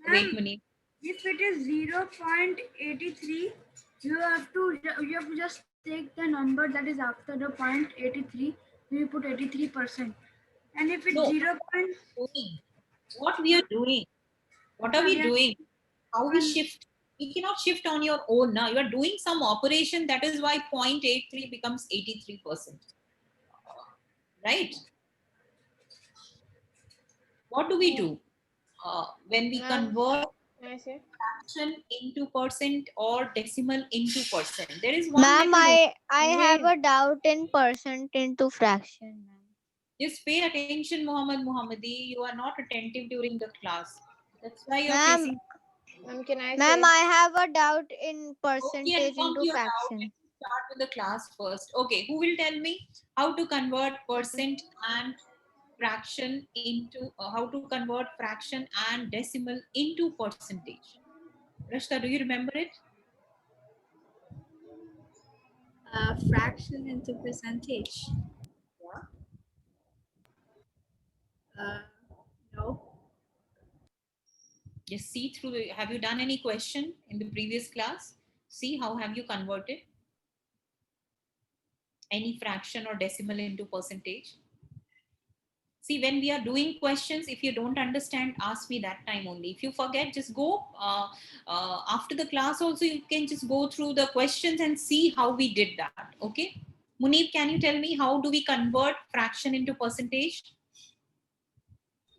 Wait, Munib. If it is 0.83, you have to just take the number that is after the point 83. We put 83%. And if it's No, 0. doing. What we are doing? What are Yeah, we we are doing? How we one. shift? You cannot shift on your own now. You are doing some operation. That is why 0.83 becomes 83%. Right? What do we do? When we Ma'am, convert can I say? fraction into percent or decimal into percent, there is one Ma'am, method. I have Wait. a doubt in percent into fraction, ma'am. Just pay attention, Muhammad Muhammadi. You are not attentive during the class. That's why you're Ma'am, facing. Ma'am, can I ma'am, say? I have a doubt in Okay, I'll percentage come to into your doubt. Let fraction. me start with the class first. Okay, who will tell me how to convert percent and fraction into how to convert fraction and decimal into percentage? Rashta, do you remember it? Fraction into percentage. Yeah. No. Just see through. Have you done any question in the previous class? See how have you converted any fraction or decimal into percentage? See, when we are doing questions, if you don't understand, ask me that time only. If you forget, just go after the class also, you can just go through the questions and see how we did that. Okay. Munib, can you tell me how do we convert fraction into percentage?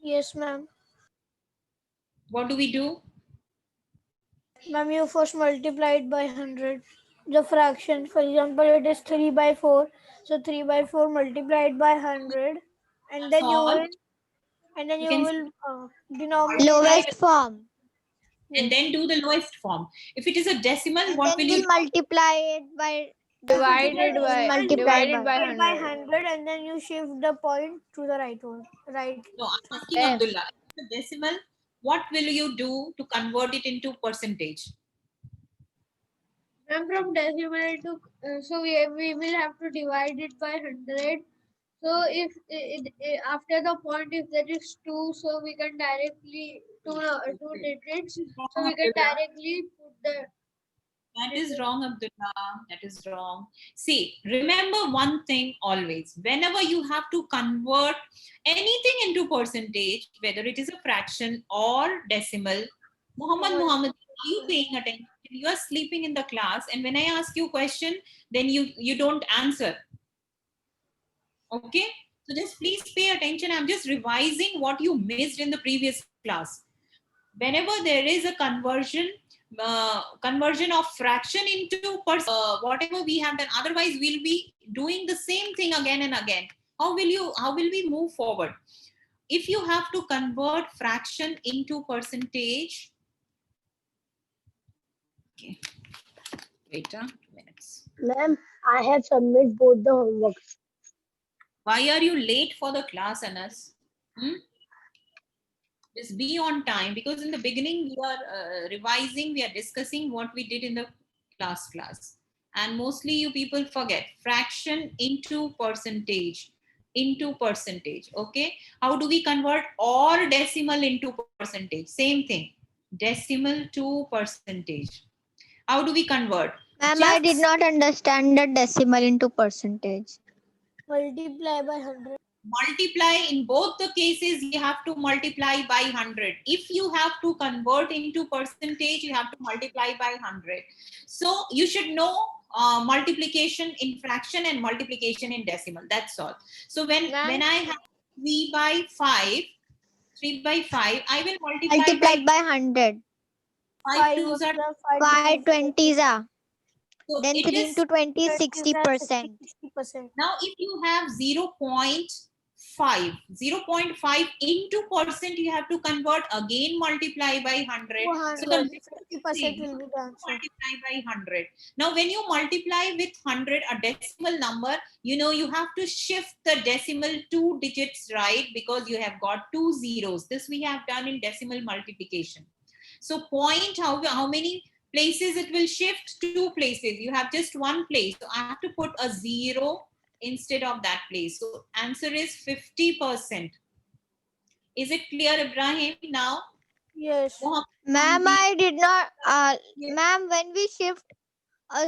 Yes, ma'am. What do we do? Ma'am, you first multiply it by 100. The fraction, for example, it is 3 by 4. So 3 by 4 multiplied by 100. And That's then you all. will, and then You you can will denominate. multiply Lowest form. and Yes. then do the lowest form. If it is a decimal, And what then will you we'll do? multiply it by If it is a Divided by decimal, you multiply divided by. by multiply by 100. 100 and then you shift the point to the right one. Right. No, I'm asking F. Abdullah. If it's a decimal, what will you do to convert it into percentage? And from decimal to, so we will have to divide it by 100. So if after the point, if there is 2, so we can directly two digits. So Wrong, we can Abdullah. directly put the. That is wrong, Abdullah. That is wrong. See, remember one thing always. Whenever you have to convert anything into percentage, whether it is a fraction or decimal, Muhammad, are you paying attention? You are sleeping in the class, and when I ask you a question, then you don't answer. Okay? So just please pay attention. I'm just revising what you missed in the previous class. Whenever there is a conversion of fraction into whatever we have done, otherwise we'll be doing the same thing again and again. How will we move forward? If you have to convert fraction into percentage, okay, wait 2 minutes. Ma'am, I have submitted both the homeworks. Why are you late for the class, Anas? Just be on time, because in the beginning we are revising, we are discussing what we did in the class, and mostly you people forget fraction into percentage. Okay, how do we convert or decimal into percentage? Same thing, decimal to percentage. How do we convert? Ma'am, I did Just not understand the decimal into percentage. Multiply by 100. multiply. In both the cases you have to multiply by 100. If you have to convert into percentage, you have to multiply by 100. So you should know multiplication in fraction and multiplication in decimal. That's all. So when Ma'am, I have 3 by 5, I will multiply by Multiplied by 100. 5 twos are. 5 20s are. So Then it 3 is. into 20 is 60%. 60%. Now, if you have 0.5, 0.5 into percent, you have to convert again, multiply by 100. So the 50% will be the answer. multiply by 100. Now, when you multiply with 100, a decimal number, you have to shift the decimal 2 digits, right? Because you have got 2 zeros. This we have done in decimal multiplication. So point, how many places it will shift? 2 places. You have just 1 place. So I have to put a 0 instead of that place. So answer is 50%. Is it clear, Ibrahim, now? Yes. Mohammed Ma'am, Hamdi, I did not. yes. Ma'am, when we shift,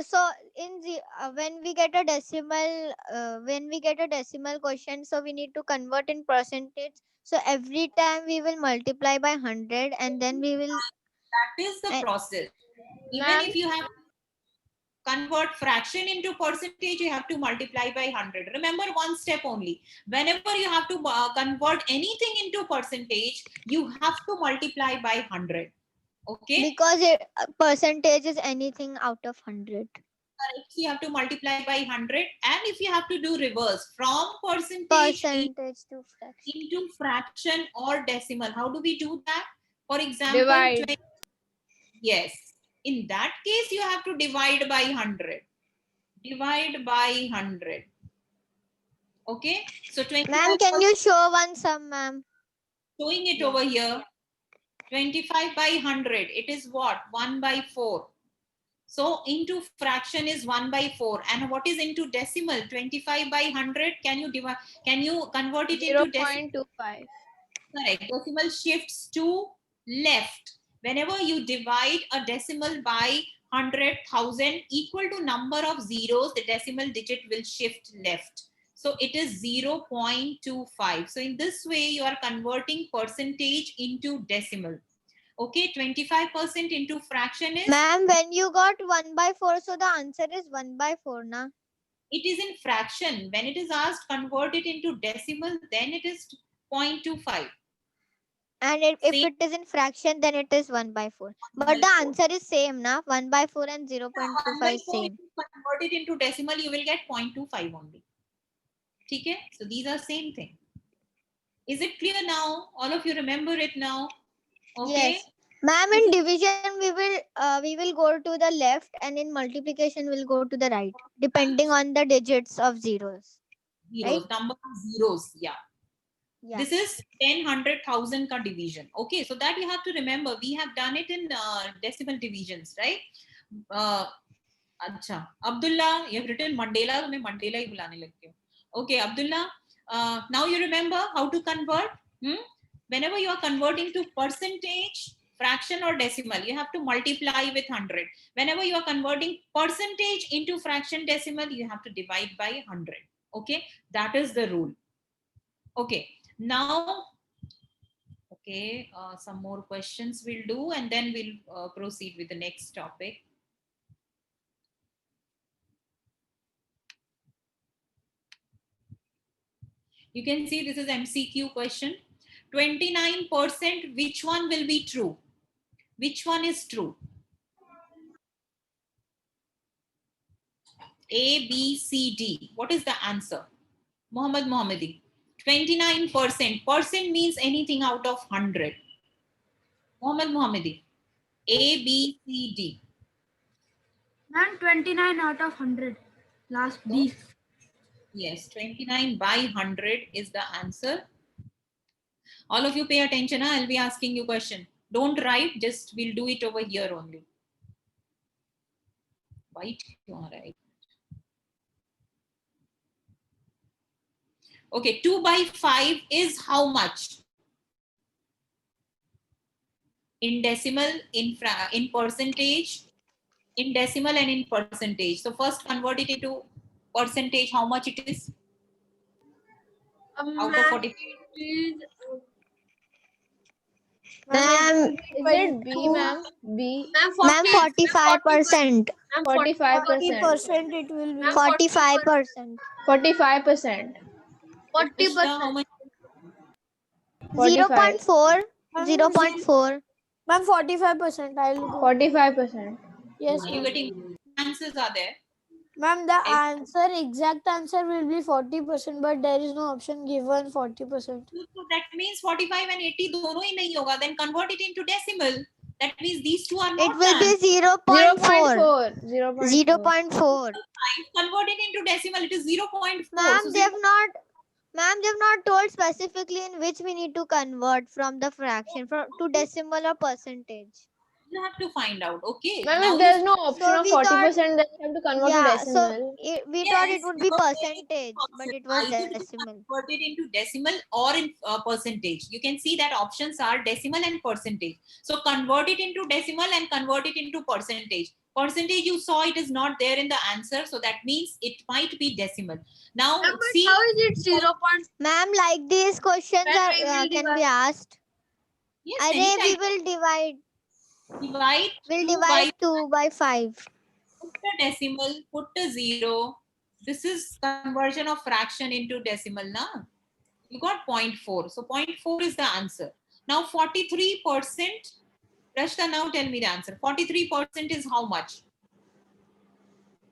so when we get a decimal question, so we need to convert in percentage. So every time we will multiply by 100, and then we will. That is the And process. Even Ma'am, if you have to convert fraction into percentage, you have to multiply by 100. Remember one step only. Whenever you have to convert anything into percentage, you have to multiply by 100. Okay. because percentage is anything out of 100. Correct. You have to multiply by 100. And if you have to do reverse from percentage Percentage to fraction. into fraction or decimal, how do we do that? For example, Divide. yes. In that case, you have to divide by 100. Divide by 100. Okay. So 25%, Ma'am, can you show one sum, ma'am? showing it over here. 25 by 100. It is what? 1 by 4. So into fraction is 1 by 4. And what is into decimal? 25 by 100. Can you divide? Can you convert it into decimal? 0.25. Correct. Decimal shifts to left. Whenever you divide a decimal by 100,000 equal to number of zeros, the decimal digit will shift left. So it is 0.25. So in this way, you are converting percentage into decimal. Okay, 25% into fraction is, Ma'am, when you got 1 by 4, so the answer is 1 by 4, na? it is in fraction. When it is asked convert it into decimal, then it is 0.25. And if Same. it is in fraction, then it is 1 by 4. But the answer is same, na? 1 by 4 and 1 0.25 by is 4, if same. you convert it into decimal, you will get 0.25 only. Okay? So these are same thing. Is it clear now? All of you remember it now? Okay? Yes. Ma'am, in division we will go to the left, and in multiplication we'll go to the right, depending on the digits of zeros. Zeros, Right? number of zeros. Yeah. Yeah. This is 10, 100,000 ka division. Okay, so that you have to remember. We have done it in decimal divisions, right? अच्छा, Abdullah, you have written Mandela, तो मैं Mandela ही बुलाने लगती हूँ. Okay, Abdullah, now you remember how to convert. Whenever you are converting to percentage, fraction or decimal, you have to multiply with 100. Whenever you are converting percentage into fraction decimal, you have to divide by 100. Okay, that is the rule. Okay, now, okay, some more questions we'll do, and then we'll proceed with the next topic. You can see this is MCQ question. 29%, which one will be true? Which one is true? A, B, C, D. What is the answer? Muhammad Mohammadi. 29%. Percent means anything out of 100. Muhammad Mohammadi. A, B, C, D. Ma'am, 29 out of 100. Last B. Yes, 29 by 100 is the answer. All of you pay attention. I'll be asking you question. Don't write, just we'll do it over here only. White, right? Okay, 2 by 5 is how much? In decimal, in percentage, in decimal and in percentage. So first convert it into percentage, how much it is? Out of 40. Ma'am, Is it B, ma'am? B. ma'am, 45%. 45%. 40% it will be. 45%. 45%. 40%. How much? 45. 0.4. 0.4. Ma'am, 45%. I'll go. 45%. Yes, Are you ma'am. getting answers are there? Ma'am, the exact answer will be 40%, but there is no option given 40%. So that means 45 and 80 दोनों ही नहीं होगा. Then convert it into decimal. That means these two are not It will done. be 0.4. 0.4. 0.4. Convert it into decimal. It is 0.4. Ma'am, So they've not told specifically in which we need to convert from the fraction to decimal or percentage. You have to find out. Okay. Ma'am, Now if you there's no option So of we thought, 40%, then you have to convert to yeah, so decimal. we thought it yes, would be because there is percentage, no but option. it was Either you decimal. convert it into decimal or in percentage. You can see that options are decimal and percentage. So convert it into decimal and convert it into percentage. Percentage, you saw it is not there in the answer, so that means it might be decimal. Now Ma'am, but see, how is it 0 point? Ma'am, like these questions When are we will can be divide? asked. yes, Array, we anytime will divide. divide We'll 2 by divide 2 by 5. put a decimal, put a 0. This is conversion of fraction into decimal, na? You got 0.4. So 0.4 is the answer. Now 43%. Rashta, now tell me the answer. 43% is how much?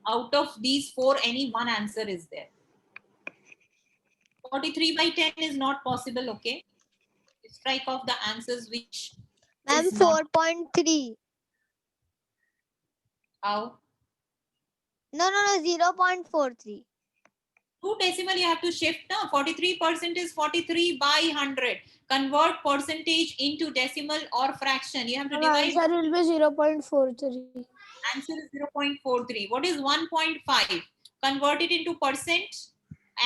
Out of these four, any one answer is there. 43 by 10 is not possible, okay? Strike off the answers which Ma'am, is not 4.3. how. No, 0.43. Two decimal you have to shift now. 43% is 43 by 100. Convert percentage into decimal or fraction. You have to divide. Answer will be 0.43. Answer is 0.43. What is 1.5? Convert it into percent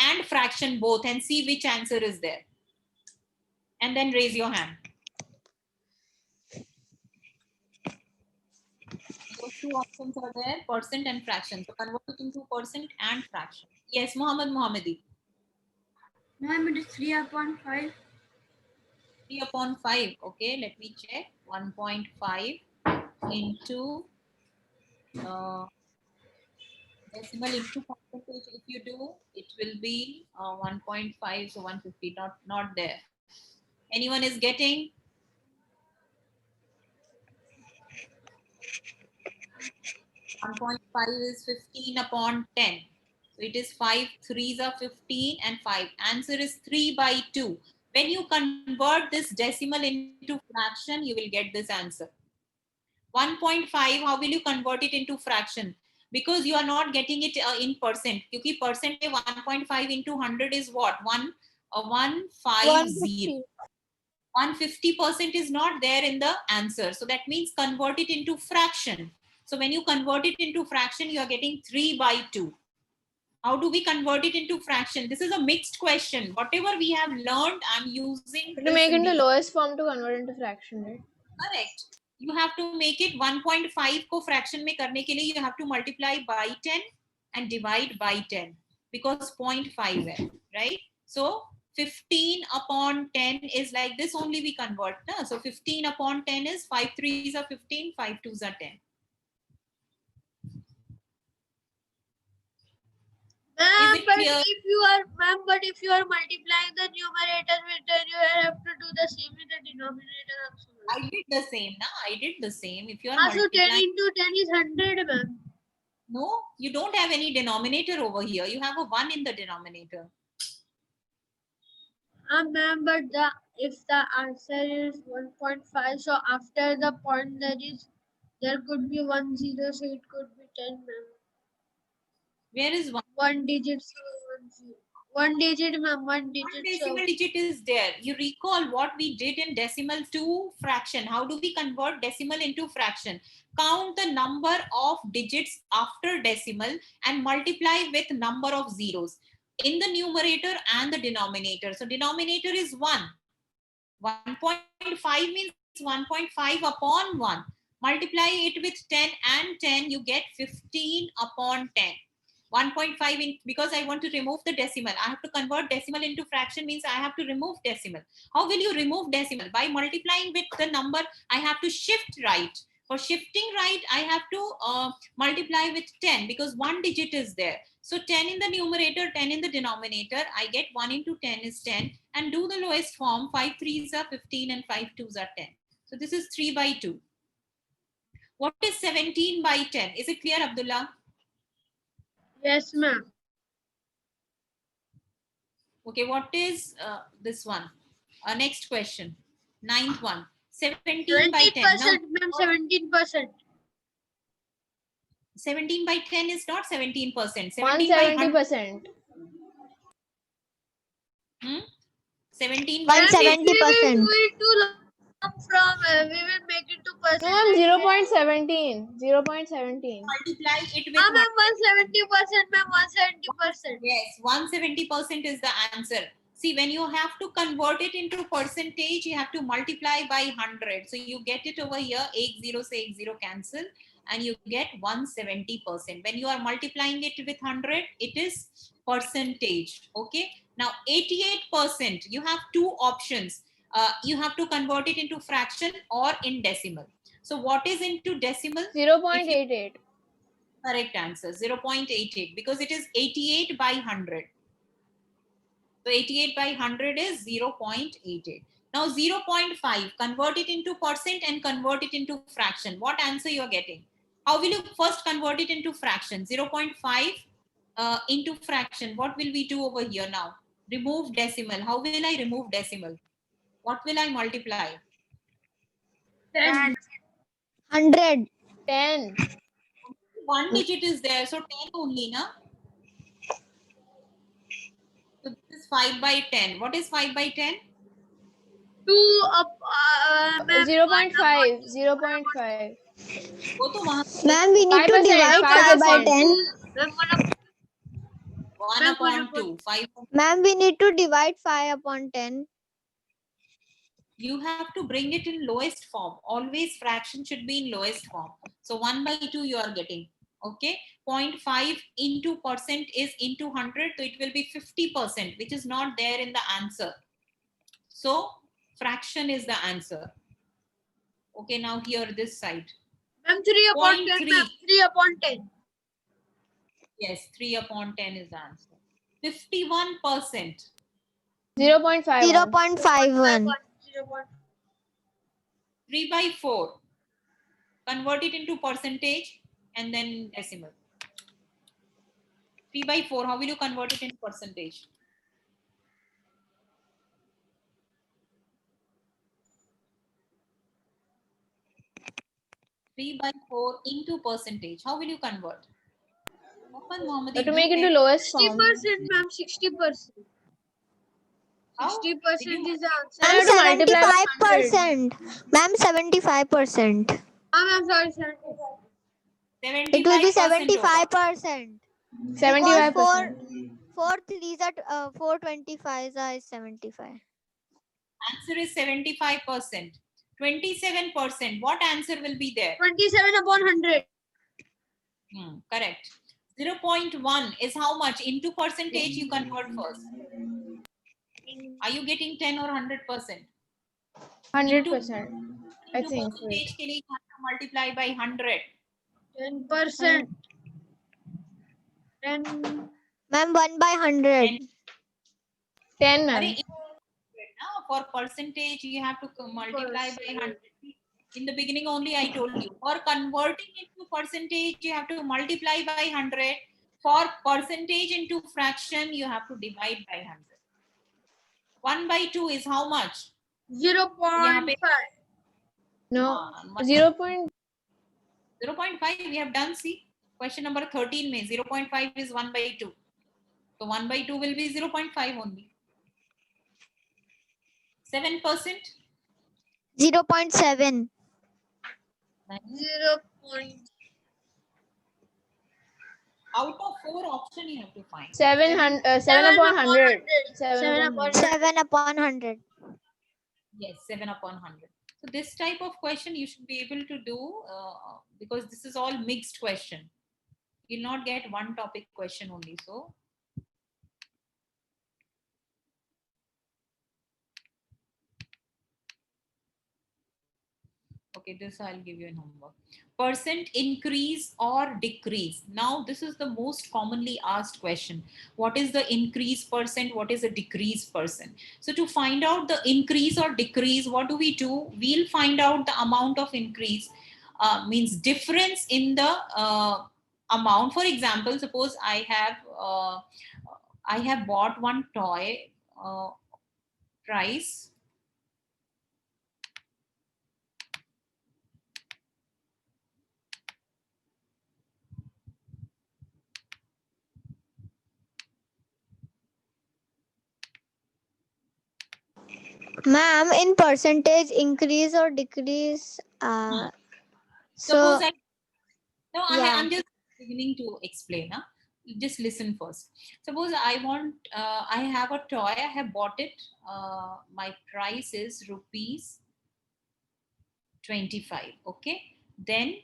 and fraction both and see which answer is there. And then raise your hand. Those two options are there, percent and fraction. So convert it into percent and fraction. Yes, Muhammad Muhammadi. Ma'am, it is 3 upon 5. 3 upon 5. Okay, let me check. 1.5 into decimal into percentage. If you do, it will be 1.5. So 150. Not there. Anyone is getting? 1.5 is 15 upon 10. So it is 5 3s are 15 and 5. Answer is 3 by 2. When you convert this decimal into fraction, you will get this answer. 1.5, how will you convert it into fraction? Because you are not getting it in percent. Because percent 1.5 into 100 is what? 150. 150% is not there in the answer. So that means convert it into fraction. So when you convert it into fraction, you are getting 3 by 2. How do we convert it into fraction? This is a mixed question. Whatever we have learned, I'm using To this make in it the the lowest form to convert into fraction, right? correct. You have to make it 1.5 को fraction में करने के लिए you have to multiply by 10 and divide by 10 because 0.5 है, right? So 15 upon 10 is like this only we convert. Na? So 15 upon 10 is 5 3s are 15, 5 2s are 10. Ma'am, it but clear? if you are multiplying the numerator with 10, you have to do the same with the denominator also. I did the same. Na? I did the same. If you are Also, 10 multiplying, into 10 is 100, ma'am. no, you don't have any denominator over here. You have a 1 in the denominator. Ma'am, but if the answer is 1.5, so after the point there could be 1 0, so it could be 10, ma'am. Where is 1? One digit, so 1 0. One digit, ma'am, one digit. One decimal digit is there. You recall what we did in decimal to fraction. How do we convert decimal into fraction? Count the number of digits after decimal and multiply with number of zeros in the numerator and the denominator. So denominator is 1. 1.5 means 1.5 upon 1. Multiply it with 10 and 10, you get 15 upon 10. 1.5 in, because I want to remove the decimal. I have to convert decimal into fraction means I have to remove decimal. How will you remove decimal? By multiplying with the number, I have to shift right. For shifting right, I have to multiply with 10 because one digit is there. So 10 in the numerator, 10 in the denominator. I get 1 into 10 is 10 and do the lowest form. 5 3s are 15 and 5 2s are 10. So this is 3 by 2. What is 17 by 10? Is it clear, Abdullah? Yes, ma'am. Okay, what is this one? Next question. 9th one. 17 by 10. Now, 17%, ma'am, 17%. 17 by 10 is not 17%. 17 by 100. 170%. 17 by 10. 170%. We will do it too long. we will make it to No, percent. ma'am, 0.17. 0.17. Multiply it with Ma'am, 170%, ma'am, 170%. yes, 170% is the answer. See, when you have to convert it into percentage, you have to multiply by 100. So you get it over here, 80 से 80 cancel, and you get 170%. When you are multiplying it with 100, it is percentage. Okay. Now 88%, you have two options. You have to convert it into fraction or in decimal. So what is into decimal? 0.88. Correct answer, 0.88, because it is 88 by 100. So 88 by 100 is 0.88. Now 0.5, convert it into percent and convert it into fraction. What answer you are getting? How will you first convert it into fraction? 0.5 into fraction. What will we do over here now? Remove decimal. How will I remove decimal? What will I multiply? 10. 100. 10. One digit is there, so 10 only, na? So this is 5 by 10. What is 5 by 10? 2 up. Ma'am, 0.5. 0.5. वो तो वहाँ Ma'am, we need to 5%, divide 5 by 5%. 10. Ma'am, 1 upon 2. 5. Ma'am, we need to divide 5 upon 10. You have to bring it in lowest form. Always fraction should be in lowest form. So 1 by 2 you are getting. Okay. 0.5 into percent is into 100. So it will be 50%, which is not there in the answer. So fraction is the answer. Okay. Now here this side. ma'am, 3 upon 10. 0.3. Ma'am, 3 upon 10. Yes. 3 upon 10 is the answer. 51%. 0.51. 0.51. 3 by 4. Convert it into percentage and then decimal. 3 by 4, how will you convert it into percentage? Three by 4 into percentage. How will you convert? Open Mohammadi. To make it to lowest 60%, form. ma'am, 60%. How? 60% is the answer. I have to multiply by 100. 75%. Ma'am, 75%. Ma'am, sorry, 75. It will be 75%. 75%. 75%. 4 3s are 4 25s are 75. Answer is 75%. 27%. What answer will be there? 27 upon 100. Correct. 0.1 is how much? Into percentage you convert first. Are you getting 10 or 100%? 100%. I Into think. percentage के लिए you have to multiply by 100. 10%. 10. Ma'am, 1 by 100. 10, ma'am. Arey, for percentage you have to multiply by 100. In the beginning only I told you. For converting into percentage you have to multiply by 100. For percentage into fraction you have to divide by 100. 1 by 2 is how much? 0.5. No. Uh, 0. 0.5 we have done. See, question number 13 mein 0.5 is 1 by 2. So 1 by 2 will be 0.5 only. 7%. 0.7. 0. Out of 4 option you have to find. 7 upon 100. 7 upon 7 upon 100. Yes, 7 upon 100. So this type of question you should be able to do because this is all mixed question. You'll not get one topic question only. So okay, this I'll give you a homework. Percent increase or decrease. Now this is the most commonly asked question. What is the increase percent? What is the decrease percent? So to find out the increase or decrease, what do? We'll find out the amount of increase, means difference in the amount. For example, suppose I have bought one toy price. Ma'am, in percentage increase or decrease? Suppose So yeah. I'm just beginning to explain. Huh? Just listen first. Suppose I have a toy, I have bought it. My price is rupees 25. Okay. Then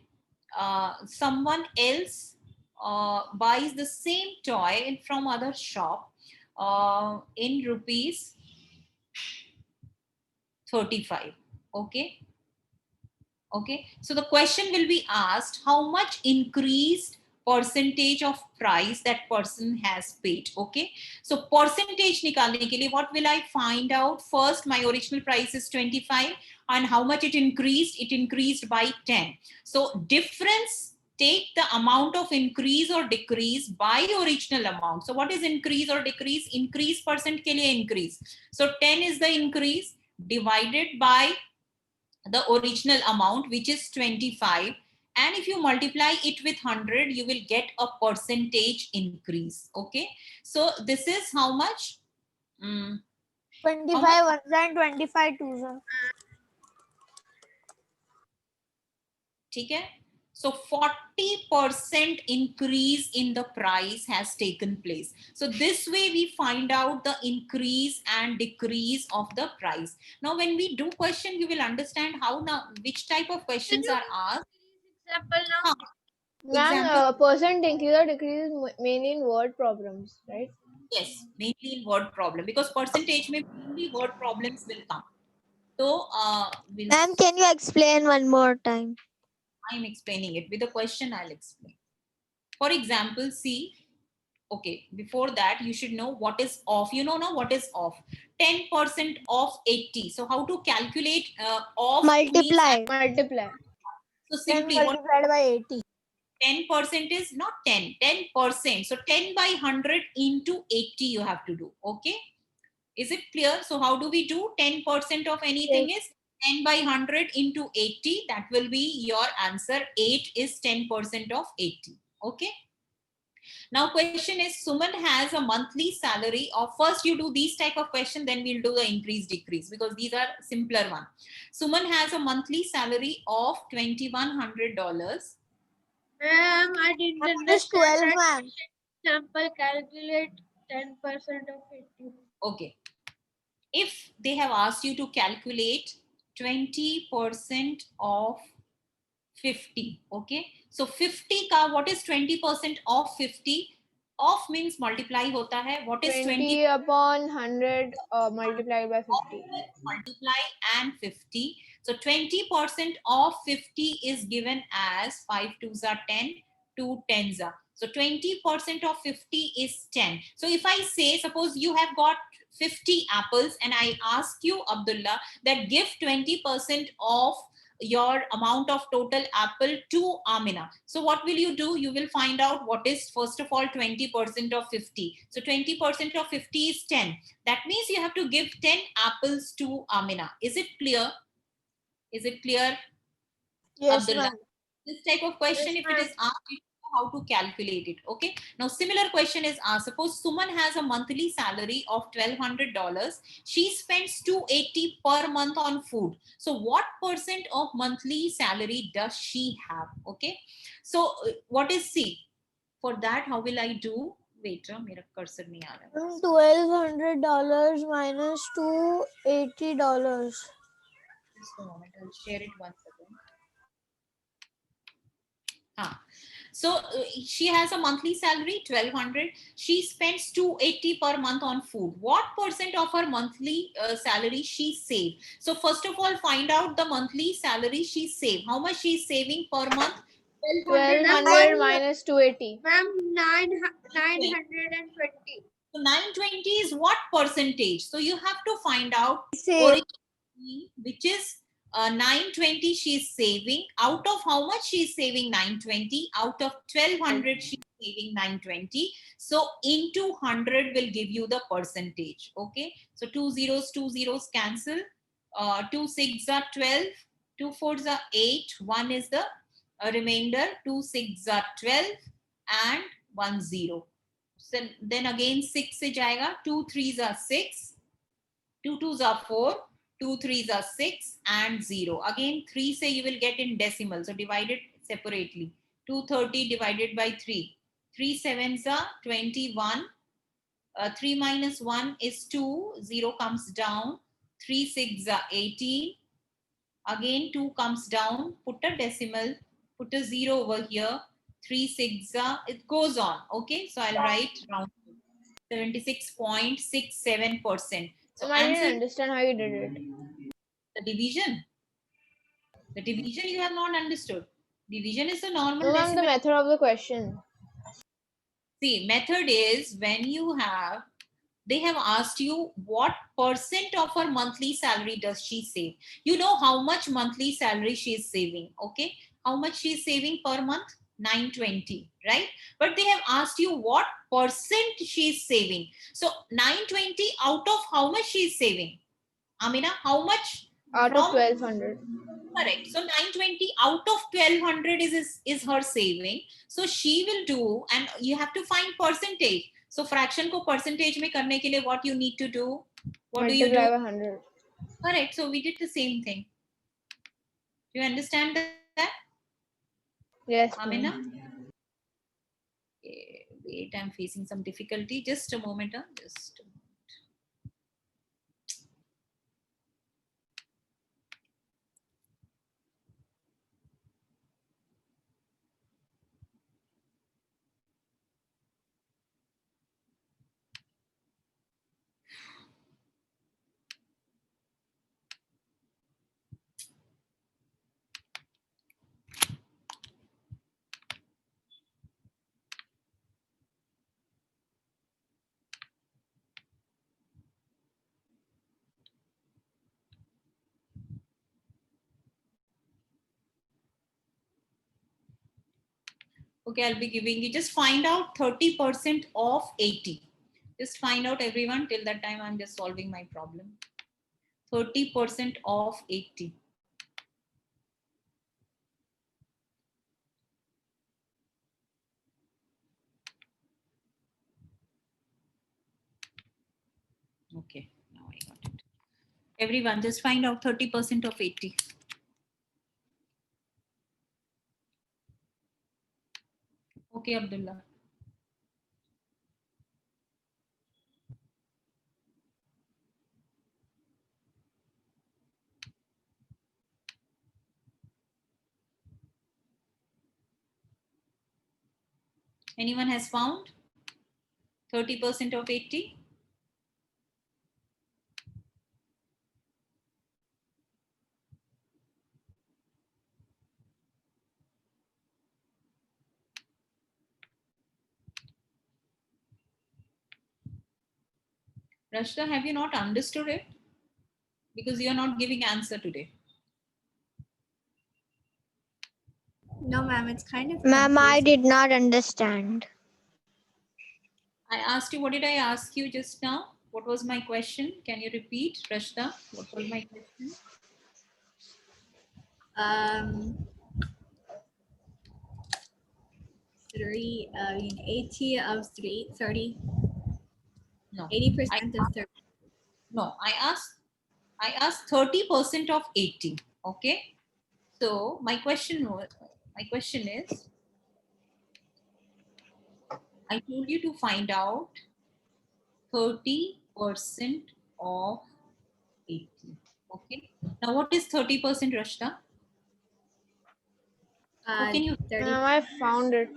someone else buys the same toy from other shop in rupees 35. Okay. Okay, so the question will be asked, how much increased percentage of price that person has paid. Okay, so percentage nikalne ke liye what will I find out? First, my original price is 25 and how much it increased by 10. So difference, take the amount of increase or decrease by original amount. So what is increase or decrease? Increase percent ke liye increase, so 10 is the increase divided by the original amount, which is 25, and if you multiply it with 100, you will get a percentage increase. Okay, so this is how much? 25 ones and 25 twos. ठीक है, so 40% increase in the price has taken place. So this way we find out the increase and decrease of the price. Now when we do question, you will understand how now which type of questions are asked. Example now. Ma'am, Example. percent increase or decrease is mainly in word problems, right? Yes, mainly in word problem, because percentage में mainly word problems will come. So Ma'am, can you explain one more time? I'm explaining it with a question. I'll explain. For example, see. Okay, before that you should know what is off. You know now what is off? 10% off 80. So how to calculate off? Multiply. Multiply. So 10 simply what? multiplied by 80. 10% is not 10%. So 10 by 100 into 80 you have to do. Okay. Is it clear? So how do we do? 10% of anything is 10 by 100 into 80. That will be your answer. 8 is 10% of 80. Okay. Now question is, Suman has a monthly salary of, first you do these type of question, then we'll do the increase decrease, because these are simpler one. Suman has a monthly salary of $2,100. I didn't This 12, understand. ma'am. Example, calculate 10% of 80. Okay. If they have asked you to calculate 20% of 50, okay, so 50 ka what is 20% of 50? Of means multiply hota hai. What is 20 upon 100 multiplied by 50. Multiply and 50. So 20% of 50 is given as 5 2s are 10, 2 10s are. So 20% of 50 is 10. So if I say, suppose you have got 50 apples and I ask you, Abdullah, that give 20% of your amount of total apple to Amina. So what will you do? You will find out what is, first of all, 20% of 50. So 20% of 50 is 10. That means you have to give 10 apples to Amina. Is it clear? Is it clear, Yes, Abdullah? ma'am. This type of question, Yes, if it is asked, you know how to calculate it. Okay. Now, similar question is asked. Suppose Suman has a monthly salary of $1,200. She spends $280 per month on food. So, what percent of monthly salary does she have? Okay. So, what is C? For that, how will I do? Wait, मेरा cursor नहीं आ रहा है. $1,200 minus $280. Just a moment, I'll share it once again. So she has a monthly salary 1,200. She spends 280 per month on food. What percent of her monthly salary she save? So first of all, find out the monthly salary she save. How much she is saving per month? 1200 minus 280. Ma'am, 920. So 920 is what percentage? So you have to find out Save. originally, which is 920 she is saving. Out of how much she is saving? 920. Out of 1,200 she is saving 920. So into 100 will give you the percentage. Okay. So 2 zeros cancel. 2 6s are 12. 2 4s are 8. 1 is the remainder. 2 6s are 12 and 1 0. So then again 6 se jayega. 2 3s are 6. 2 2s are 4. 2 3s are 6 and 0. Again, 3 say you will get in decimal. So divide it separately. 230 divided by 3. 3 sevens are 21. 3 minus 1 is 2. 0 comes down. 3 6 are 18. Again, 2 comes down. Put a decimal. Put a 0 over here. 3 6 are, it goes on. Okay, so I'll write round 76.67%. So I didn't answer understand how you did it. the division. The division you have not understood. Division is a normal No, ma'am, the decimal. method of the question. See, method is when you have, they have asked you what percent of her monthly salary does she save. You know how much monthly salary she is saving. Okay, how much she is saving per month? 920, right? But they have asked you what percent she is saving. So 920 out of how much she is saving? Amina, how much Out of from? 1200. Correct. So 920 out of 1200 is her saving. So she will do, and you have to find percentage. So fraction ko percentage mein karne ke liye what you need to do? What do you Multiply do? by 100. Correct. So we did the same thing. Do you understand that, Yes, Amina? ma'am. Okay, wait, I'm facing some difficulty. Just a moment. Just a moment. Okay, I'll be giving you, just find out 30% of 80. Just find out, everyone. Till that time, I'm just solving my problem. 30% of 80. Okay, now I got it. Everyone, just find out 30% of 80. Okay, Abdullah. Anyone has found 30% of 80? Rashda, have you not understood it? Because you are not giving answer today. No, ma'am, it's kind of Ma'am, I confusing. did not understand. I asked you, what did I ask you just now? What was my question? Can you repeat, Rashda? What was my question? 80 of 30. No. 80% of 30. No, I asked 30% of 80. Okay. So my question is, I told you to find out 30% of 80. Okay. Now what is 30%, Rashda? How can you 30. Ma'am, I found it.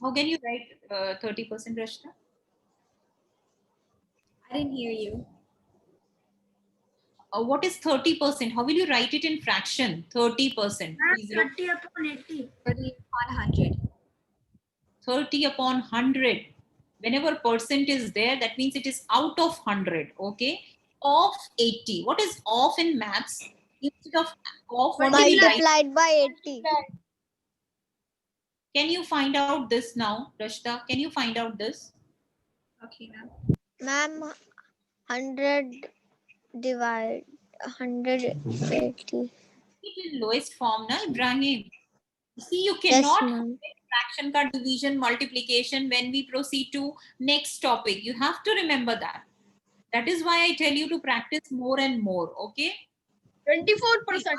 write 30%, Rashda? I didn't hear you. What is 30%? How will you write it in fraction? 30%. 30 upon 80. 30 upon 100. 30 upon 100. Whenever percent is there, that means it is out of 100. Okay. Of 80. What is off in maths? Instead of off, what do we write? Multiplied by 80. Can you find out this now, Rashda? Can you find out this? Okay, ma'am. Ma'am, 100 divide 180. It in lowest form, na, Ibrahim? See, you Yes, cannot ma'am. fraction ka division, multiplication when we proceed to next topic. You have to remember that. That is why I tell you to practice more and more. Okay. 24%.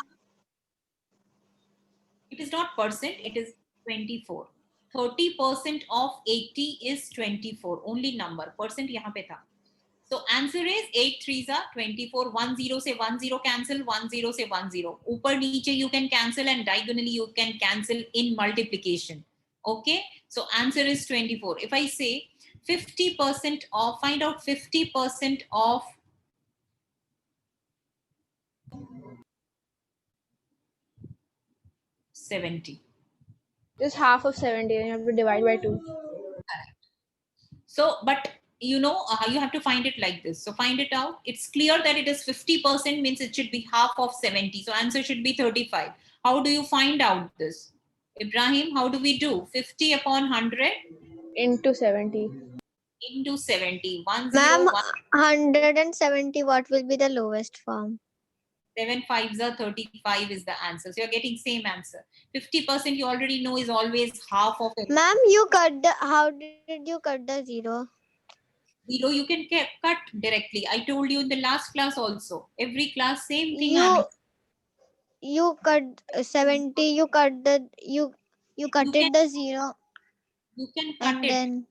It is not percent, it is 24. 30% of 80 is 24. Only number. Percent यहाँ पे था. So answer is 8 3s are 24. 1 0 से 1 0 cancel. 1 0 से 1 0. ऊपर नीचे you can cancel and diagonally you can cancel in multiplication. Okay. So answer is 24. If I say 50% of, find out 50% of 70. Just half of 70 and you have to divide by 2. So, but you know, you have to find it like this. So find it out. It's clear that it is 50% means it should be half of 70. So answer should be 35. How do you find out this? Ibrahim, how do we do? 50 upon 100 Into 70. into 70. 1 Ma'am, 0 1 170, what will be the lowest form? 7 5s are 35 is the answer. So you're getting same answer. 50% you already know is always half of it. Ma'am, you cut the, how did you cut the 0? 0 you can cut directly. I told you in the last class also. Every class same thing. You cut 70, you cut the, you cut can- it the 0 You can cut and it. then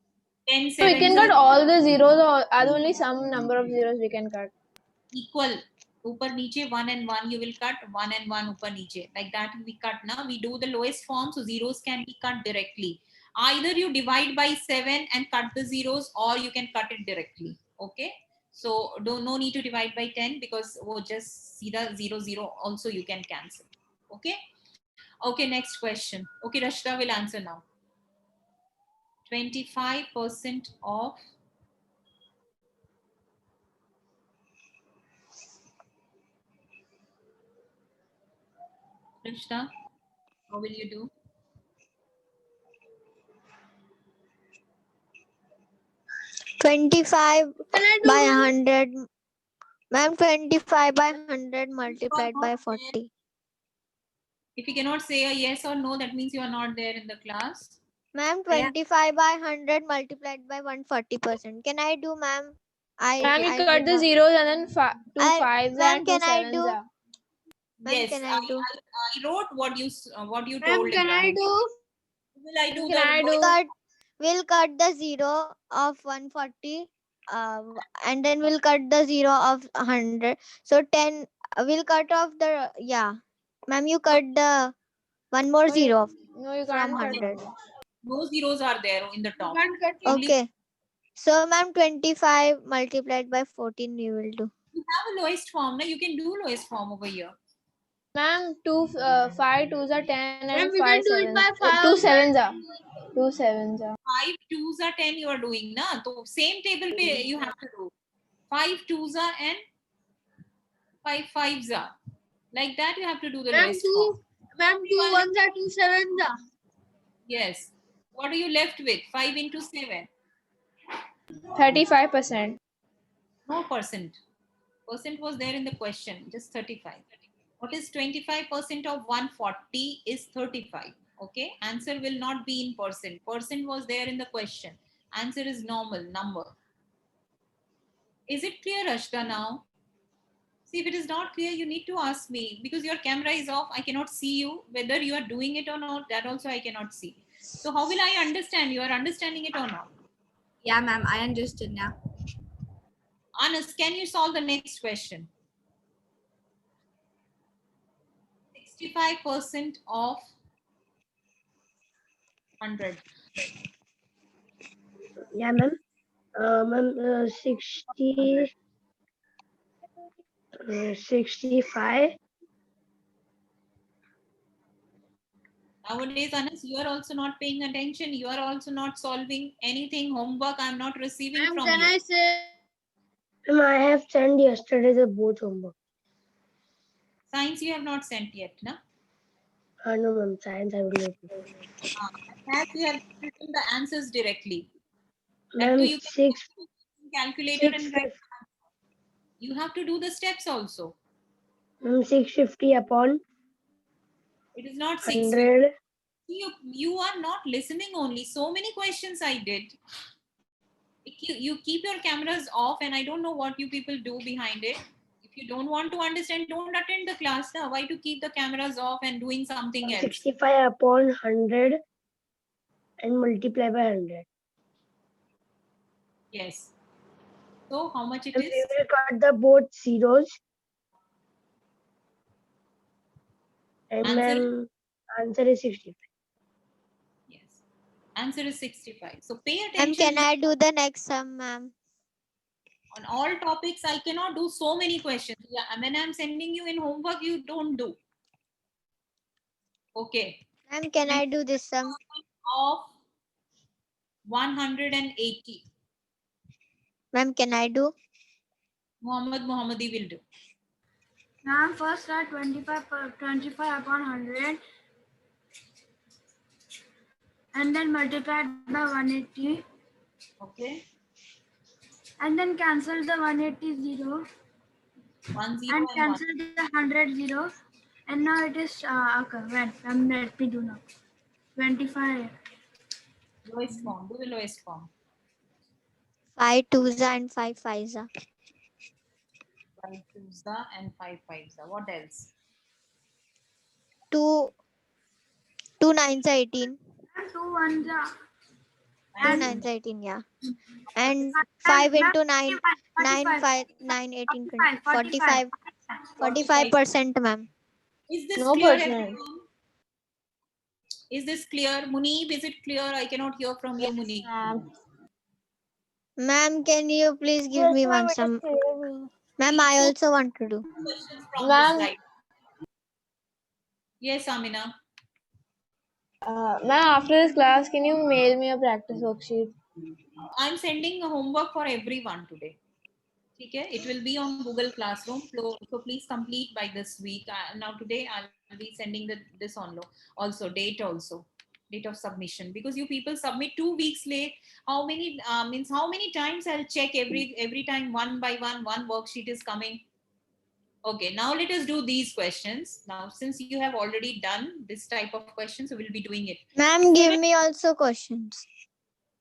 10 So we 7s can are cut all the zeros or are there only some number of zeros we can cut? equal. Upar niche 1 and 1 you will cut. 1 and 1 upar niche. Like that we cut now. We do the lowest form. So zeros can be cut directly. Either you divide by 7 and cut the zeros or you can cut it directly. Okay. So no need to divide by 10 because we'll just see the 0 0 also you can cancel. Okay. Okay. Next question. Okay. Rashida will answer now. 25% of Rashida, how will you do? 25 by 100. Ma'am, 25 by 100 multiplied by 40. If you cannot say a yes or no, that means you are not there in the class. Ma'am, 25 by 100 multiplied by 140%. Can I do, ma'am? Ma'am, you I cut did the not- zeros and then 2 5s ma'am, and 2 can I 7s do? are. Ma'am, Yes, can I do? I wrote what you Ma'am, told. can I Ibrahim. do? Will I do Can I the do? We'll cut the 0 of 140 and then we'll cut the 0 of 100. So 10, we'll cut off the, yeah. Ma'am, you cut the one more No, you- 0 No, you from can't cut 100. them. no zeros are there in the top? Can't cut it. Only Okay. So, ma'am, 25 multiplied by 14 we will do. you have a lowest form. Now you can do lowest form over here. Ma'am, 5 2s are 10 Ma'am, and we 5 can do it 7s. by 5 2 also. 7s are. 2 7s are. 5 2s are 10 you are doing. Na? So same table pe you have to do. 5 2s are and 5 5s are. Like that you have to do the Ma'am, lowest form. 2 ones are 2 sevens are. Yes. What are you left with? 5 into 7. 35%. No percent. Percent was there in the question, just 35. What is 25% of 140 is 35. Okay, answer will not be in percent. Percent was there in the question. Answer is normal number. Is it clear, Ashta, now? See, if it is not clear, you need to ask me because your camera is off. I cannot see you. Whether you are doing it or not, that also I cannot see. So how will I understand? You are understanding it or not? Yeah, ma'am, I understood now. Anas, can you solve the next question? 65% of 100. Yeah, ma'am. Ma'am, 65. Nowadays, Anas, you are also not paying attention. You are also not solving anything. Homework I'm not receiving Ma'am, from can you. I say? Ma'am, I have sent yesterday the both homework. Science you have not sent yet, na? No, ma'am. Science I will not. Math you have written the answers directly. That Ma'am, too you can 6 calculator and 6 write. You have to do the steps also. ma'am, 650 upon It is not 6. 100. You are not listening only. So many questions I did. you keep your cameras off, and I don't know what you people do behind it. If you don't want to understand, don't attend the class. Now, why to keep the cameras off and doing something else? 65 upon 100 and multiply by 100. Yes. So how much it And is? we will cut the both zeros. And Answer? ma'am, answer is 65. Yes. Answer is 65. So pay Ma'am, attention. can I do the next sum, ma'am? On all topics, I cannot do so many questions. Yeah, when I'm sending you in homework, you don't do. Okay. Ma'am, can I do this sum? Of 180. Ma'am, can I do? Muhammadi will do. Now first start 25 upon 100 and then multiply it by 180 Okay. and then cancel the 180 zero 1 0 and and 1. cancel the 100 zero and now it is okay, let me do now 25 Lowest form. Do the lowest form. 5 twos and 5 fives. 5 twos and 5 fives. What else? 2 nines are 18. and 2 ones are 2 and nines are 18, yeah. And 5 into 9, 9, 5, 9, 18, 20, 45, 45%, ma'am. Is this No clear, percent. everyone? Is this clear? Munib, is it clear? I cannot hear from you, Munib. Ma'am, can you please give Yes, me ma'am, one it is sum? clear. Ma'am, I also want to do. Questions from the Ma'am, slide. Yes, Amina. ma'am, after this class, can you mail me a practice worksheet? I'm sending a homework for everyone today. Okay, it will be on Google Classroom. So please complete by this week. Now today I'll be sending this on also date of submission, because you people submit 2 weeks late. How many means how many times I'll check every time one by one worksheet is coming. Okay, now let us do these questions. Now, since you have already done this type of questions, we will be doing it. Ma'am, give me also questions.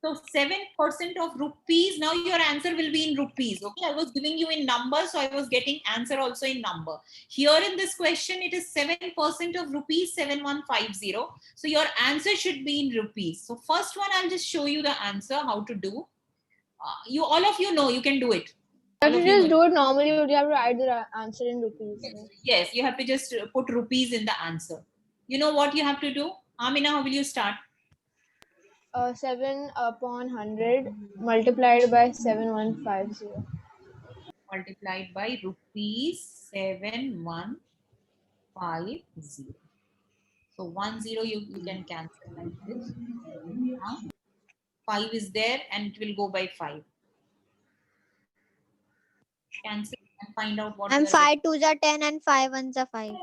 So 7% of rupees. Now your answer will be in rupees. Okay, I was giving you in numbers, so I was getting answer also in number. Here in this question, it is 7% of rupees 7150. So your answer should be in rupees. So first one, I'll just show you the answer how to do. You all of you know you can do it. If you just do it normally, would you have to write the answer in rupees? Yes, you have to just put rupees in the answer. You know what you have to do? Amina, how will you start? 7 upon 100 multiplied by 7150. Multiplied by rupees 7150. So 10 you can cancel like this. 5 is there and it will go by 5. Cancel and find out what And you are getting. 5 twos are 10 and 5 ones are 5.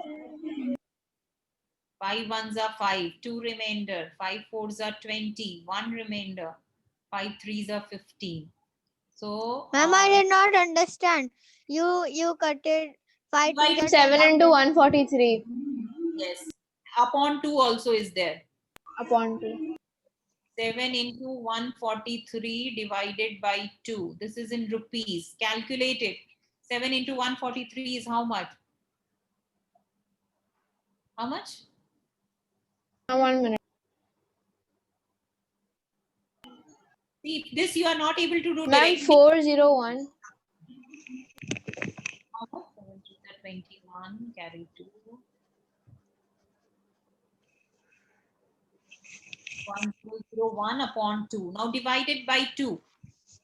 5 ones are 5, 2 remainder, 5 fours are 20, 1 remainder, 5 threes are 15. So Ma'am, I did not understand. You cut it 5 twos are 10 7 and into 10. 143 yes, upon 2 also is there. upon 2. 7 into 143 divided by 2. This is in rupees. Calculate it. 7 into 143 is how much? How much? 1 minute. See, this you are not able to do Ma'am, directly. 401. How much? 7 to the 21, carry 2. 1201 upon 2. Now divided by 2,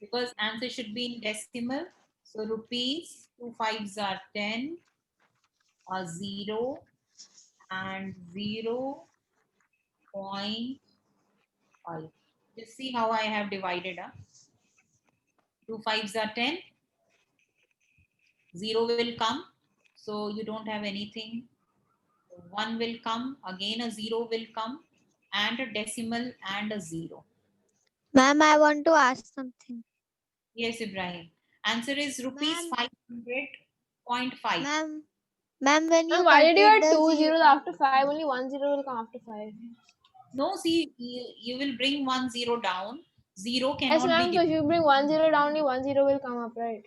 because answer should be in decimal. So rupees, 2 fives are 10, 0 and 0.5. Just see how I have divided up. 2 fives are 10. 0 will come. So you don't have anything. 1 will come. Again a 0 will come. And a decimal and a 0. Ma'am, I want to ask something. Yes, Ibrahim. Answer is rupees Ma'am. 500.5. Ma'am, when you Ma'am, why did you add calculate the 2 zero, zeros after 5? Only 1 zero will come after 5. No, see, you will bring 1 0 down. 0 Yes, cannot ma'am. be So if divided. you bring 1 0 down, only 1 0 will come up, right?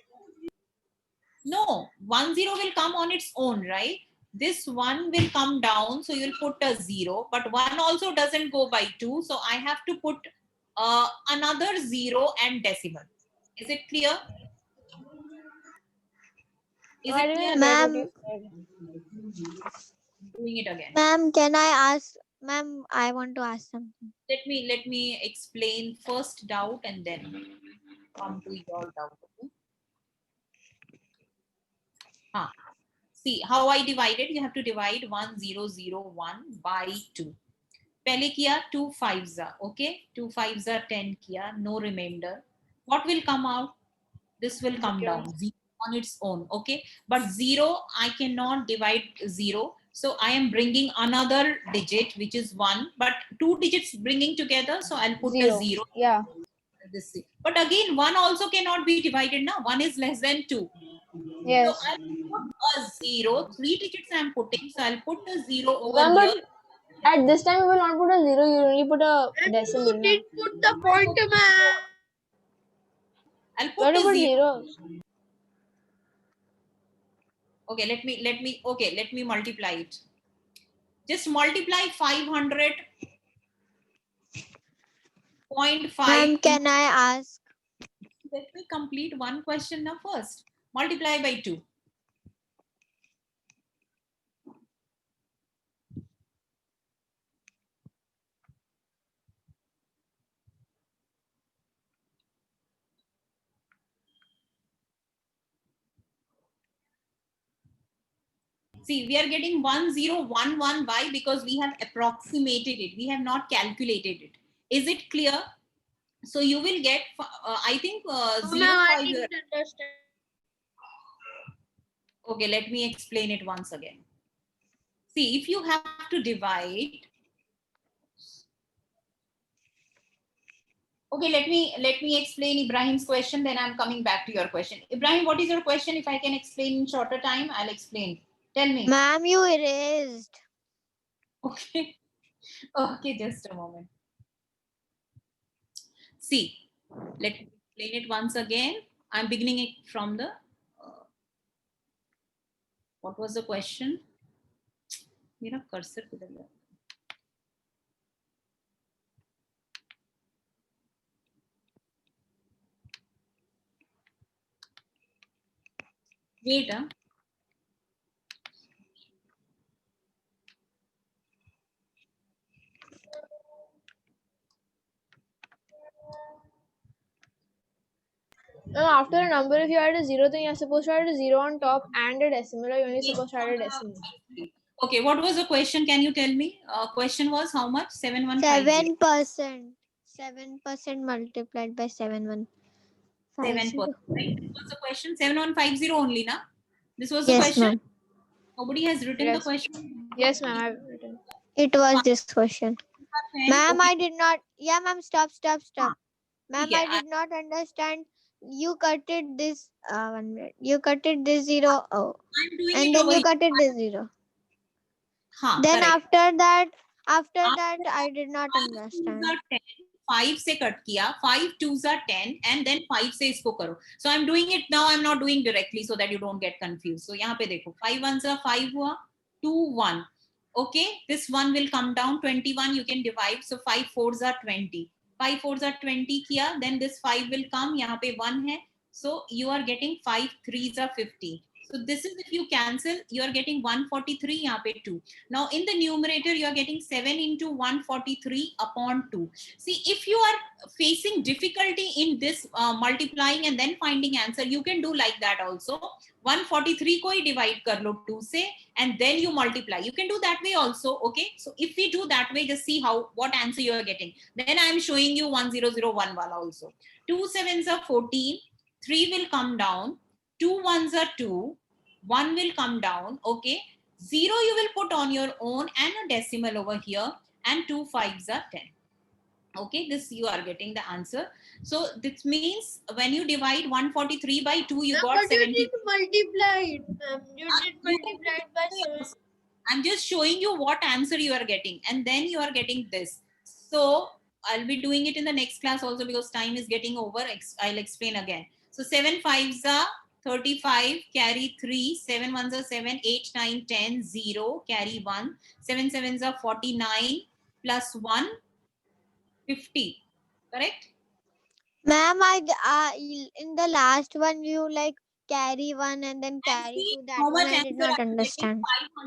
No, 1 0 will come on its own, right? This 1 will come down, so you'll put a 0, but 1 also doesn't go by 2, so I have to put another 0 and decimal. Is it clear? Is I it clear? didn't get what Ma'am, you said. Doing it again. ma'am, can I ask? Ma'am, I want to ask something. Let me explain first doubt and then come to your doubt. Okay? See how I divided. You have to divide 1001 by 2. पहले किया 2 5s are okay, 2 5s are 10 किया, no remainder. What will come out? This will come down 0 on its own, okay, but 0 I cannot divide 0, so I am bringing another digit which is 1, but 2 digits bringing together, so I'll put a 0. Yeah. This, but again 1 also cannot be divided now, 1 is less than 2, so Yes. I'll put a 0, 3 digits I'm putting, so I'll put a 0 over Ma'am, here. but at this time you will not put a 0. You only put a And decimal. you Na? did put the pointer, ma'am. I'll You put have to a put 0. zeros. Okay, let me multiply it. Just multiply 500.5 Ma'am, can I ask? Let me complete one question now first. Multiply by 2. See, we are getting 1011. Why? Because we have approximated it. We have not calculated it. Is it clear? So you will get, I think, No, 0 ma'am, I 5. didn't understand. Okay, let me explain it once again. See, if you have to divide. Okay, let me explain Ibrahim's question, then I'm coming back to your question. Ibrahim, what is your question? If I can explain in shorter time, I'll explain. Tell me. Ma'am, you erased. Okay. Okay, just a moment. See, let me explain it once again. I'm beginning it from the, what was the question? मेरा cursor किधर गया? Wait, No, after a number, if you add a 0, then you're supposed to add a 0 on top and a decimal, or you're only supposed to add a decimal. Okay, what was the question? Can you tell me? Question was how much? 7150. 7%. 7% multiplied by 7150. 7%. Right? This was the question. 7150 only, na? This was the Yes, question. ma'am. Nobody has written the Yes. question. Yes, ma'am, I've written. It was this question. 10, Ma'am, okay. I did not. Yeah, ma'am, stop. Ma'am, Okay, I did not understand. You cutted this 1 minute. You cutted this 0. Oh. I'm doing And it then over you here. cutted this 0. Then correct. after that, I did not understand. 10, 5 से cut किया, 5 2s are 10, and then 5 से इसको करो. So I'm doing it now. I'm not doing directly so that you don't get confused. So यहाँ पे देखो, 5 1s are 5 हुआ, 2 1. Okay, this one will come down. 21 you can divide. So 5 4s are 20. 5 4s are 20 किया, then this 5 will come. यहाँ पे 1 है. So you are getting 5 3s are 50. So this is if you cancel, you are getting 143. यहाँ पे 2. Now in the numerator, you are getting 7 into 143 upon 2. See, if you are facing difficulty in this multiplying and then finding answer, you can do like that also. 143 को ही divide कर लो 2 से, and then you multiply. You can do that way also, okay? So if we do that way, just see what answer you are getting. Then I am showing you 1001 wala also. 2 7s are 14, 3 will come down, 2 1s are 2, 1 will come down, okay? 0 you will put on your own and a decimal over here, and 2 5s are 10. Okay, this you are getting the answer. So this means when you divide 143 by 2, you Ma'am, got but you 70. did multiply it, ma'am. You did You can multiply it by multiply 7. also. I'm just showing you what answer you are getting, and then you are getting this. So I'll be doing it in the next class also because time is getting over. I'll explain again. So 7 5s are 35, carry 3, 7 1s are 7, 8, 9, 10, 0, carry 1, 7 7s are 49, plus 1, 50. Correct? Ma'am, in the last one you like carry one and then And carry see two. That how one much I did answer not I'm getting, understand.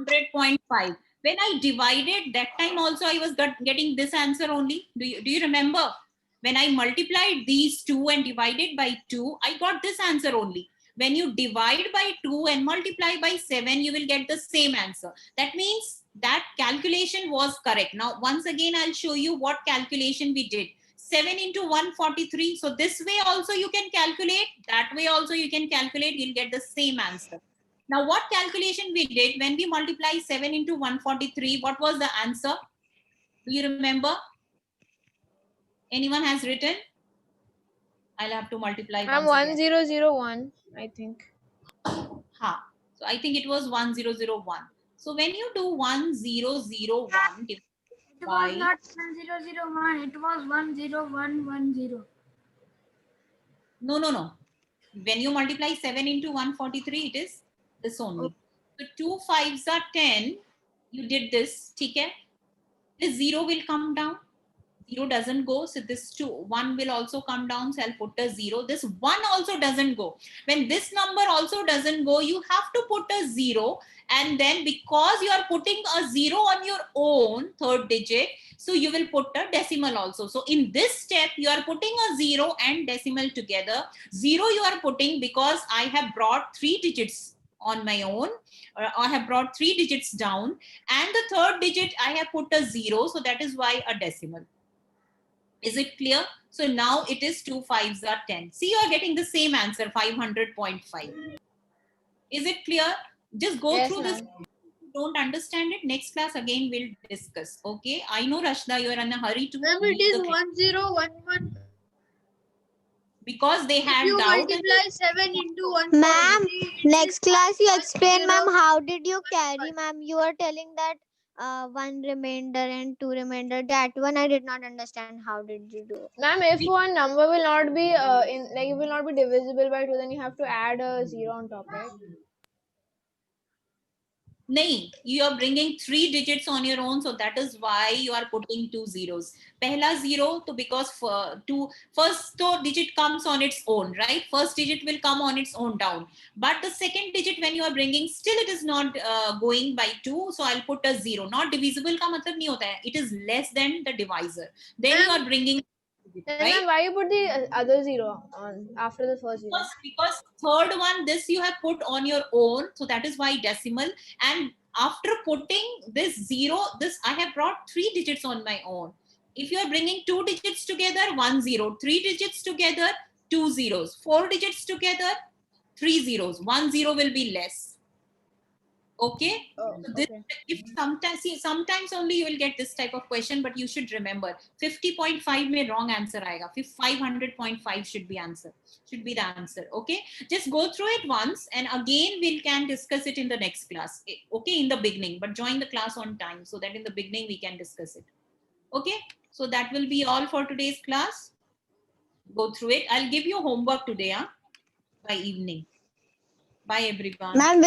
500.5. When I divided, that time also I was getting this answer only. Do you remember? When I multiplied these two and divided by 2, I got this answer only. When you divide by 2 and multiply by 7, you will get the same answer. That means that calculation was correct. Now, once again, I'll show you what calculation we did. 7 into 143. So this way also you can calculate. That way also you can calculate. You'll get the same answer. Now, what calculation we did when we multiply 7 into 143? What was the answer? Do you remember? Anyone has written? I'll have to multiply Ma'am, once again. 1001, I think. Ha. So I think it was 1001. So when you do 1001 It was by not 1001. It was 10110. no. When you multiply 7 into 143, it is this only. So 2 5s are 10. You did this. Okay? This 0 will come down. 0 doesn't go. So this 2, 1 will also come down. So I'll put a 0. This 1 also doesn't go. When this number also doesn't go, you have to put a 0. And then because you are putting a 0 on your own third digit, so you will put a decimal also. So in this step, you are putting a 0 and decimal together. 0 you are putting because I have brought 3 digits on my own. I have brought 3 digits down. And the third digit, I have put a 0. So that is why a decimal. Is it clear? So now it is 2 5s are 10. See, you are getting the same answer, 500.5. Is it clear? Just go Yes, through this. ma'am. If you don't understand it, next class again we'll discuss. Okay? I know, Rashda, you are in a hurry to Ma'am, it leave is the class 1011. because they If had you doubt. multiply 7 into Ma'am, 143, it next is class you explain, ma'am, 10. how did you carry, ma'am? You are telling that one remainder and two remainder. That one I did not understand. How did you do? Ma'am, if one number will not be it will not be divisible by 2, then you have to add a 0 on top, right? Nahin, you are bringing 3 digits on your own, so that is why you are putting 2 zeros. Pehla 0, so because first digit comes on its own, right? First digit will come on its own down. But the second digit when you are bringing, still it is not going by 2, so I'll put a 0. Not divisible ka matlab nahi hota hai. It is less than the divisor. Then you are bringing, Then right? ma'am, why you put the other 0 on after the first 0? Because third one, this you have put on your own, so that is why decimal. And after putting this 0, this I have brought 3 digits on my own. If you are bringing 2 digits together, 1 0, 3 digits together, 2 zeros, 4 digits together, 3 zeros, 1 0 will be less. Okay? Oh, So this, okay. if sometimes only you will get this type of question, but you should remember 50.5 may wrong answer aayega. 500.5 should be the answer. Okay, just go through it once and again we can discuss it in the next class. Okay, in the beginning, but join the class on time so that in the beginning we can discuss it. Okay, so that will be all for today's class. Go through it. I'll give you homework today, by evening. Bye everyone. Ma'am,